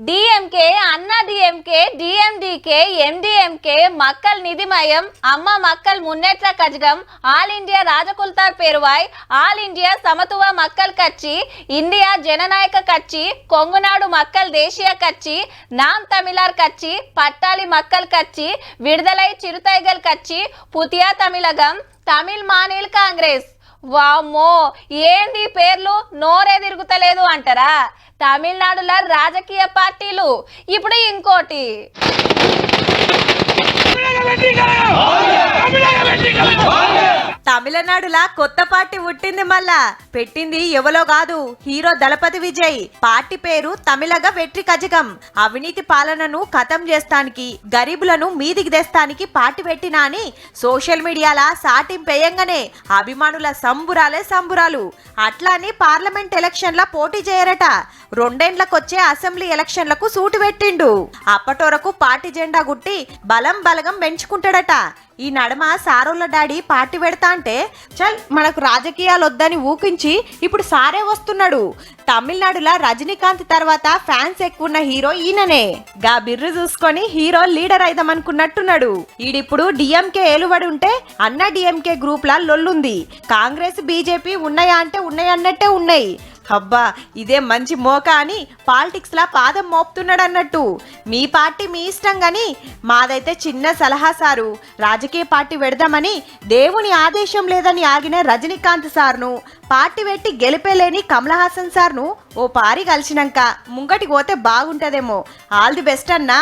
DMK, Anna DMK, DMDK, MDMK, Makkal Needhi Maiam, Amma Makkal Munnetra Kazhagam, All India రాజకుల్తార్ Peravai, All India Samathuva Makkal Katchi, India జననాయక కచ్చి, కొంగునాడు మక్కల్ దేశీయ కచ్చి, నామ్ తమిళార్ కచ్చి, పట్టాలి మక్కల్ కచ్చి, విడుదలై చిరుతైగల్ కచ్చి, పుతియా తమిళగం, తమిళ్ మానిల్ కాంగ్రెస్. వామ్మో, ఏంది పేర్లు నోరే తిరుగుతలేదు అంటారా? తమిళనాడులో రాజకీయ పార్టీలు. ఇప్పుడు ఇంకోటి, తమిళనాడులా కొత్త పార్టీ పుట్టింది. మళ్ళా పెట్టింది ఎవలో కాదు, హీరో దళపతి విజయ్. పార్టీ పేరు తమిళగ వెట్రి కజగం. అవినీతి పాలనను ఖతం చేస్తానికి, గరీబులను మీదికి తెస్తానికి పార్టీ పెట్టినా అని సోషల్ మీడియాలా సాటింపేయంగానే అభిమానుల సంబురాలే సంబురాలు. అట్లా అని పార్లమెంట్ ఎలక్షన్ల పోటీ చేయరట. 2 ఏళ్లకొచ్చే అసెంబ్లీ ఎలక్షన్లకు సూటు పెట్టిండు. అప్పటి పార్టీ జెండా గుట్టి బలగం పెంచుకుంటాడట. ఈ నడమ సారోళ్ళ డాడీ పార్టీ పెడతా అంటే చల్ మనకు రాజకీయాలు వద్దని ఊకించి ఇప్పుడు సారే వస్తున్నాడు. తమిళనాడులో రజనీకాంత్ తర్వాత ఫ్యాన్స్ ఎక్కువ ఉన్న హీరో ఈయననే. గా బిర్రు చూసుకొని హీరో లీడర్ అయిదామనుకున్నట్టున్నాడు. ఈడిప్పుడు డిఎంకే ఏలుబడి ఉంటే అన్నా డిఎంకే గ్రూప్ లా లొల్లుంది. కాంగ్రెస్ బీజేపీ ఉన్నాయా అంటే ఉన్నాయన్నట్టే ఉన్నాయి. అబ్బా, ఇదే మంచి మోకా అని పాలిటిక్స్ లా పాదం మోపుతున్నాడు అన్నట్టు. మీ పార్టీ మీ ఇష్టం గాని మాదైతే చిన్న సలహా సారు. రాజకీయ పార్టీ పెడదామని దేవుని ఆదేశం లేదని ఆగిన రజనీకాంత్ సార్ను, పార్టీ పెట్టి గెలిపేలేని కమల్ హాసన్ సార్ను ఓ పారి కలిసినాక ముంగటికి పోతే బాగుంటదేమో. ఆల్ ది బెస్ట్ అన్నా.